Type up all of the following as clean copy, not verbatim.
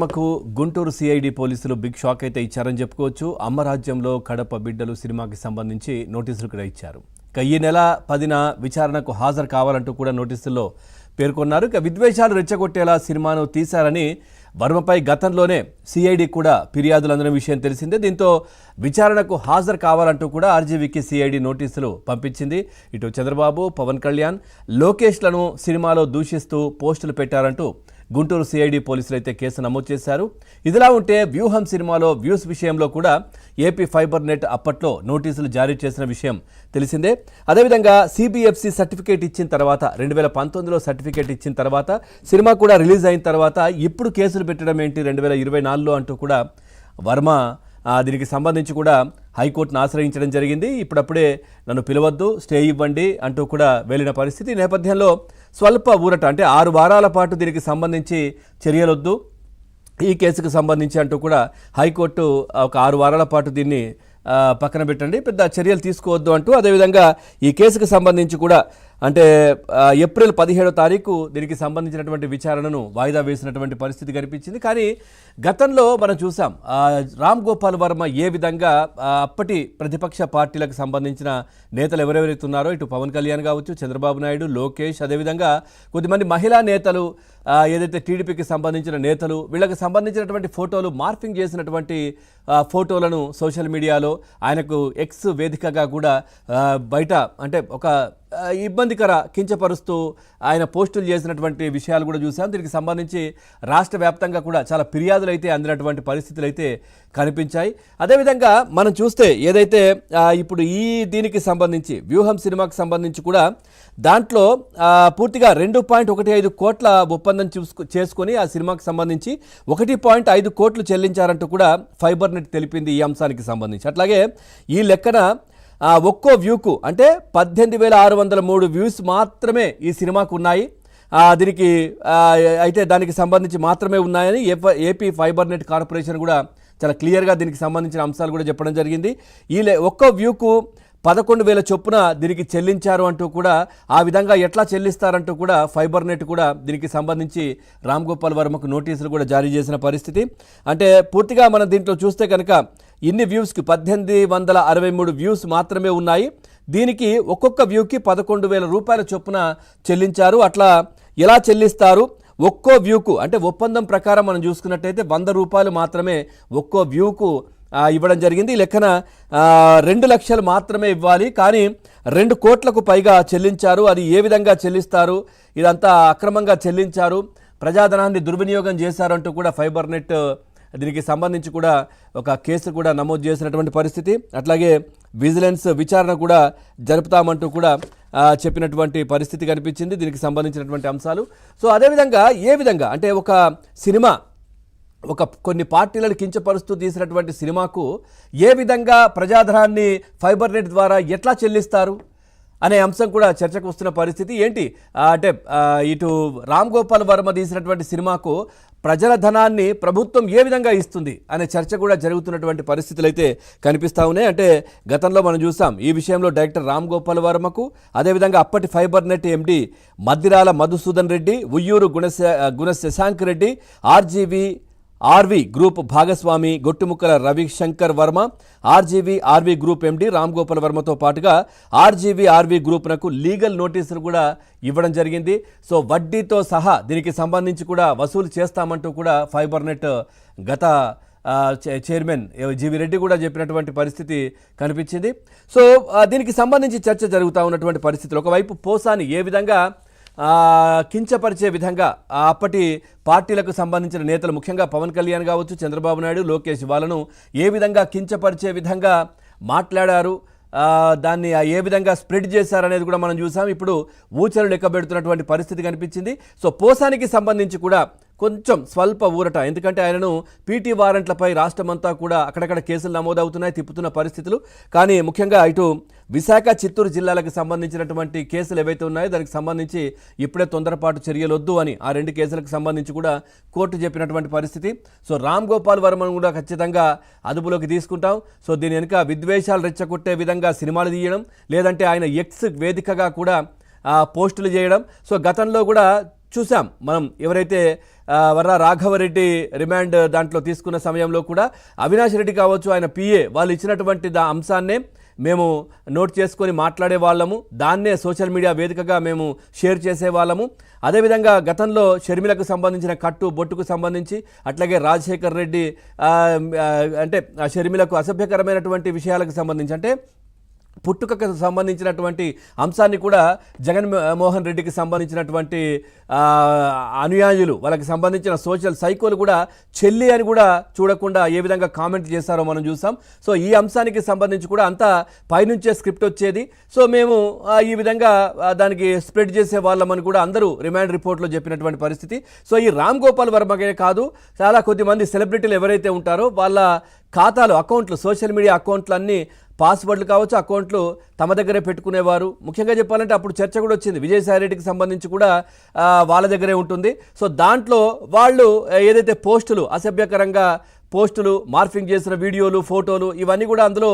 మాకు గుంటూరు సిఐడి పోలీసులు big shock అయితే ఇచ్చారని చెప్పుకోవచ్చు. అమ్మరాజ్యంలో కడప బిడ్డలు సినిమాకి సంబంధించి నోటీసులు కూడా ఇచ్చారు. ఈ నెల 10న విచారణకు హాజరు కావాలంటూ కూడా నోటీసుల్లో పేర్కొన్నారు. విద్వేషాలు రెచ్చగొట్టేలా సినిమాను తీశారని వర్మపై గతంలోనే సిఐడి కూడా ఫిర్యాదులు అందిన విషయం తెలిసిందే. దీంతో విచారణకు హాజరు కావాలంటూ కూడా ఆర్జీవీకి సిఐడి నోటీసులు పంపించింది. ఇటు చంద్రబాబు, పవన్ కళ్యాణ్, లోకేష్లను సినిమాలో దూషిస్తూ పోస్టులు పెట్టారంటూ గుంటూరు సిఐడి పోలీసులు అయితే కేసు నమోదు చేశారు. ఇదిలా ఉంటే వ్యూహం సినిమాలో వ్యూస్ విషయంలో కూడా ఏపీ ఫైబర్ నెట్ అప్పట్లో నోటీసులు జారీ చేసిన విషయం తెలిసిందే. అదేవిధంగా సిబిఎఫ్సి సర్టిఫికేట్ ఇచ్చిన తర్వాత 2019లో సర్టిఫికేట్ ఇచ్చిన తర్వాత సినిమా కూడా రిలీజ్ అయిన తర్వాత ఇప్పుడు కేసులు పెట్టడం ఏంటి 2024లో అంటూ కూడా వర్మ దీనికి సంబంధించి కూడా హైకోర్టును ఆశ్రయించడం జరిగింది. ఇప్పుడప్పుడే నన్ను పిలవద్దు, స్టే ఇవ్వండి అంటూ కూడా వెళ్ళిన పరిస్థితి. నేపథ్యంలో స్వల్ప ఊరట, అంటే 6 వారాల పాటు దీనికి సంబంధించి చర్యలొద్దు ఈ కేసుకు సంబంధించి అంటూ కూడా హైకోర్టు ఒక 6 వారాల పాటు దీన్ని పక్కన పెట్టండి, పెద్ద చర్యలు తీసుకోవద్దు అంటూ, అదేవిధంగా ఈ కేసుకు సంబంధించి కూడా అంటే ఏప్రిల్ 17వ తారీఖు దీనికి సంబంధించినటువంటి విచారణను వాయిదా వేసినటువంటి పరిస్థితి కనిపించింది. కానీ గతంలో మనం చూసాం రామ్ గోపాల్ వర్మ ఏ విధంగా అప్పటి ప్రతిపక్ష పార్టీలకు సంబంధించిన నేతలు ఎవరెవరైతే ఉన్నారో, ఇటు పవన్ కళ్యాణ్ కావచ్చు, చంద్రబాబు నాయుడు, లోకేష్, అదేవిధంగా కొద్దిమంది మహిళా నేతలు, ఏదైతే టీడీపీకి సంబంధించిన నేతలు, వీళ్ళకి సంబంధించినటువంటి ఫోటోలు మార్ఫింగ్ చేసినటువంటి ఫోటోలను సోషల్ మీడియాలో ఆయనకు ఎక్స్ వేదికగా కూడా బయట అంటే ఒక ఇబ్బందికర కించపరుస్తూ ఆయన పోస్టులు చేసినటువంటి విషయాలు కూడా చూసాం. దీనికి సంబంధించి రాష్ట్ర వ్యాప్తంగా కూడా చాలా ఫిర్యాదులు అయితే అందినటువంటి పరిస్థితులు అయితే కనిపించాయి. అదేవిధంగా మనం చూస్తే ఏదైతే ఇప్పుడు దీనికి సంబంధించి వ్యూహం సినిమాకి సంబంధించి కూడా దాంట్లో పూర్తిగా 2.15 కోట్ల ఒప్పందం చేసుకొని ఆ సినిమాకి సంబంధించి 1.5 కోట్లు చెల్లించారంటూ కూడా ఫైబర్ నెట్ తెలిపింది ఈ అంశానికి సంబంధించి. అట్లాగే ఈ లెక్కన ఒక్కో వ్యూకు అంటే 18,603 వ్యూస్ మాత్రమే ఈ సినిమాకు ఉన్నాయి. దీనికి అయితే దానికి సంబంధించి మాత్రమే ఉన్నాయని ఏపీ ఫైబర్ నెట్ కార్పొరేషన్ కూడా చాలా క్లియర్గా దీనికి సంబంధించిన అంశాలు కూడా చెప్పడం జరిగింది. ఒక్కో వ్యూకు 11,000 చొప్పున దీనికి చెల్లించారు అంటూ కూడా, ఆ విధంగా ఎట్లా చెల్లిస్తారంటూ కూడా ఫైబర్ నెట్ కూడా దీనికి సంబంధించి రామ్ గోపాల్ వర్మకు నోటీసులు కూడా జారీ చేసిన పరిస్థితి. అంటే పూర్తిగా మనం దీంట్లో చూస్తే కనుక ఇన్ని వ్యూస్కి 1863 వ్యూస్ మాత్రమే ఉన్నాయి. దీనికి ఒక్కొక్క వ్యూకి 11,000 రూపాయల చొప్పున చెల్లించారు. అట్లా ఎలా చెల్లిస్తారు? ఒక్కో వ్యూకు అంటే ఒప్పందం ప్రకారం మనం చూసుకున్నట్టయితే 100 రూపాయలు మాత్రమే ఒక్కో వ్యూకు ఇవ్వడం జరిగింది. ఈ లెక్కన 2 లక్షలు మాత్రమే ఇవ్వాలి, కానీ 2 కోట్లకు పైగా చెల్లించారు. అది ఏ విధంగా చెల్లిస్తారు? ఇదంతా అక్రమంగా చెల్లించారు, ప్రజాధనాన్ని దుర్వినియోగం చేశారంటూ కూడా ఫైబర్ నెట్ దీనికి సంబంధించి కూడా ఒక కేసు కూడా నమోదు చేసినటువంటి పరిస్థితి. అట్లాగే విజిలెన్స్ విచారణ కూడా జరుపుతామంటూ కూడా చెప్పినటువంటి పరిస్థితి కనిపించింది దీనికి సంబంధించినటువంటి అంశాలు. సో అదేవిధంగా ఏ విధంగా అంటే ఒక సినిమా కొన్ని పార్టీలను కించపరుస్తూ తీసినటువంటి సినిమాకు ఏ విధంగా ప్రజాధనాన్ని ఫైబర్ నెట్ ద్వారా ఎట్లా చెల్లిస్తారు అనే అంశం కూడా చర్చకు వస్తున్న పరిస్థితి. ఏంటి అంటే ఇటు రామ్ గోపాల్ వర్మ తీసినటువంటి సినిమాకు ప్రజల ధనాన్ని ప్రభుత్వం ఏ విధంగా ఇస్తుంది అనే చర్చ కూడా జరుగుతున్నటువంటి పరిస్థితులు అయితే కనిపిస్తూ ఉన్నాయి. అంటే గతంలో మనం చూసాం ఈ విషయంలో డైరెక్టర్ రామ్ గోపాల్ వర్మకు, అదేవిధంగా అప్పటి fibre net MD Maddirala Madhusudan Reddy, Uyyuru Guna Shashank Reddy, RV group భాగస్వామి Gottumukkala Ravishankar Varma, RV group MD Ram Gopal వర్మతో పాటుగా ఆర్వి గ్రూప్నకు లీగల్ నోటీసులు కూడా ఇవ్వడం జరిగింది. సో వడ్డీతో సహా దీనికి సంబంధించి కూడా వసూలు చేస్తామంటూ కూడా ఫైబర్ నెట్ గత చైర్మన్ జీవి రెడ్డి కూడా చెప్పినటువంటి పరిస్థితి కనిపించింది. సో దీనికి సంబంధించి చర్చ జరుగుతూ ఉన్నటువంటి పరిస్థితులు, ఒకవైపు పోసాని ఏ విధంగా కించపరిచే విధంగా అప్పటి పార్టీలకు సంబంధించిన నేతలు, ముఖ్యంగా పవన్ కళ్యాణ్ కావచ్చు, చంద్రబాబు నాయుడు, లోకేష్ వాళ్ళను ఏ విధంగా కించపరిచే విధంగా మాట్లాడారు, దాన్ని ఏ విధంగా స్ప్రెడ్ చేశారనేది కూడా మనం చూసాం. ఇప్పుడు ఊచలు లెక్క పెడుతున్నటువంటి పరిస్థితి కనిపించింది. సో పోసానికి సంబంధించి కూడా కొంచెం స్వల్ప ఊరట, ఎందుకంటే ఆయనను పీటీ వారెంట్లపై రాష్ట్రమంతా కూడా అక్కడక్కడ కేసులు నమోదవుతున్నాయి, తిప్పుతున్న పరిస్థితులు. కానీ ముఖ్యంగా ఇటు విశాఖ, చిత్తూరు జిల్లాలకు సంబంధించినటువంటి కేసులు ఏవైతే ఉన్నాయో దానికి సంబంధించి ఇప్పుడే తొందరపాటు చర్యలొద్దు అని ఆ 2 కేసులకు సంబంధించి కూడా కోర్టు చెప్పినటువంటి పరిస్థితి. సో రామ్ గోపాల్ వర్మను కూడా ఖచ్చితంగా అదుపులోకి తీసుకుంటాం. సో దీని వెనుక విద్వేషాలు రెచ్చగొట్టే విధంగా సినిమాలు తీయడం, లేదంటే ఆయన ఎక్స్ వేదికగా కూడా పోస్టులు చేయడం. సో గతంలో కూడా చూసాం మనం ఎవరైతే వర్ర రాఘవరెడ్డి రిమాండ్ దాంట్లో తీసుకున్న సమయంలో కూడా అవినాష్ రెడ్డి కావచ్చు, ఆయన పిఏ వాళ్ళు ఇచ్చినటువంటి అంశాన్నే మేము నోట్ చేసుకొని మాట్లాడే వాళ్ళము, దాన్నే సోషల్ మీడియా వేదికగా మేము షేర్ చేసేవాళ్ళము. అదేవిధంగా గతంలో షర్మిలకు సంబంధించిన కట్టు బొట్టుకు సంబంధించి, అట్లాగే రాజశేఖర్ రెడ్డి అంటే షర్మిలకు అసభ్యకరమైనటువంటి విషయాలకు సంబంధించి, అంటే పుట్టుకకు సంబంధించినటువంటి అంశాన్ని కూడా జగన్మోహన్ రెడ్డికి సంబంధించినటువంటి అనుయాయులు, వాళ్ళకి సంబంధించిన సోషల్ సైకోలు కూడా చెల్లి అని కూడా చూడకుండా ఏ విధంగా కామెంట్ చేశారో మనం చూసాం. సో ఈ అంశానికి సంబంధించి కూడా అంతా పైనుంచే స్క్రిప్ట్ వచ్చేది. సో మేము ఈ విధంగా దానికి స్ప్రెడ్ చేసే వాళ్ళమని కూడా అందరూ రిమాండ్ రిపోర్ట్లో చెప్పినటువంటి పరిస్థితి. సో ఈ రామ్ గోపాల్ వర్మకే కాదు, చాలా కొద్దిమంది సెలబ్రిటీలు ఎవరైతే ఉంటారో వాళ్ళ ఖాతాలు, అకౌంట్లు, సోషల్ మీడియా అకౌంట్లు అన్నీ పాస్వర్డ్లు కావచ్చు, అకౌంట్లు తమ దగ్గరే పెట్టుకునేవారు. ముఖ్యంగా చెప్పాలంటే అప్పుడు చర్చ కూడా వచ్చింది, విజయసాయిరెడ్డికి సంబంధించి కూడా వాళ్ళ దగ్గరే ఉంటుంది. సో దాంట్లో వాళ్ళు ఏదైతే పోస్టులు, అసభ్యకరంగా పోస్టులు, మార్ఫింగ్ చేసిన వీడియోలు, ఫోటోలు ఇవన్నీ కూడా అందులో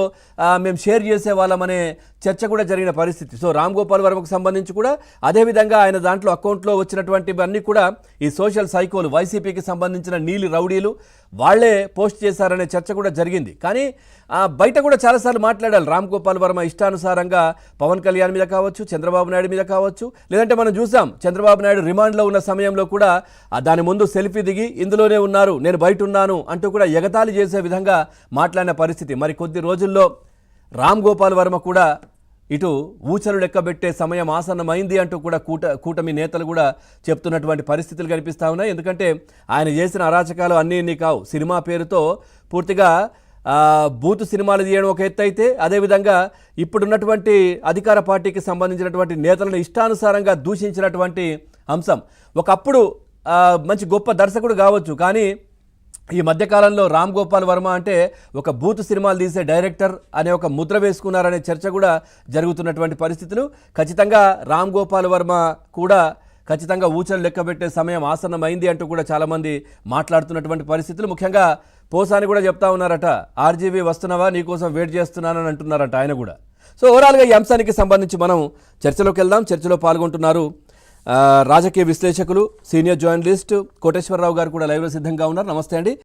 మేము షేర్ చేసే వాళ్ళమనే చర్చ కూడా జరిగిన పరిస్థితి. సో రామ్ గోపాల్ వర్మకు సంబంధించి కూడా అదేవిధంగా ఆయన దాంట్లో అకౌంట్లో వచ్చినటువంటివన్నీ కూడా ఈ సోషల్ సైకోలు, వైసీపీకి సంబంధించిన నీలి రౌడీలు వాళ్లే పోస్ట్ చేశారనే చర్చ కూడా జరిగింది. కానీ బయట కూడా చాలాసార్లు మాట్లాడాలి రామ్ గోపాల్ వర్మ ఇష్టానుసారంగా పవన్ కళ్యాణ్ మీద కావచ్చు, చంద్రబాబు నాయుడు మీద కావచ్చు, లేదంటే మనం చూసాం చంద్రబాబు నాయుడు రిమాండ్లో ఉన్న సమయంలో కూడా దాని ముందు సెల్ఫీ దిగి ఇందులోనే ఉన్నారు, నేను బయట ఉన్నాను అంటూ కూడా ఎగతాళి చేసే విధంగా మాట్లాడిన పరిస్థితి. మరి కొద్ది రోజుల్లో రామ్ గోపాల్ వర్మ కూడా ఇటు ఊచలు లెక్కబెట్టే సమయం ఆసన్నమైంది అంటూ కూడా కూటమి నేతలు కూడా చెప్తున్నటువంటి పరిస్థితులు కనిపిస్తూ ఉన్నాయి. ఎందుకంటే ఆయన చేసిన అరాచకాలు అన్నీ కావు. సినిమా పేరుతో పూర్తిగా బూతు సినిమాలు తీయడం ఒక ఎత్తు అయితే, అదేవిధంగా ఇప్పుడున్నటువంటి అధికార పార్టీకి సంబంధించినటువంటి నేతలను ఇష్టానుసారంగా దూషించినటువంటి అంశం. ఒకప్పుడు మంచి గొప్ప దర్శకుడు కావచ్చు, కానీ ఈ మధ్యకాలంలో రామ్ గోపాల్ వర్మ అంటే ఒక బూత్ సినిమాలు తీసే డైరెక్టర్ అనే ఒక ముద్ర వేసుకున్నారనే చర్చ కూడా జరుగుతున్నటువంటి పరిస్థితులు. ఖచ్చితంగా రామ్ గోపాల్ వర్మ కూడా ఖచ్చితంగా ఊచలు లెక్కబెట్టే సమయం ఆసన్నమైంది అంటూ కూడా చాలామంది మాట్లాడుతున్నటువంటి పరిస్థితులు. ముఖ్యంగా పోసాని కూడా చెప్తా ఉన్నారట, ఆర్జీవీ వస్తున్నావా, నీకోసం వెయిట్ చేస్తున్నానని అంటున్నారట ఆయన కూడా. సో ఓవరాల్గా ఈ అంశానికి సంబంధించి మనం చర్చలోకి వెళ్దాం. చర్చలో పాల్గొంటున్నారు రాజకీయ విశ్లేషకులు, సీనియర్ జర్నలిస్ట్ కోటేశ్వరరావు గారు కూడా లైవ్లో సిద్ధంగా ఉన్నారు. నమస్తే అండి.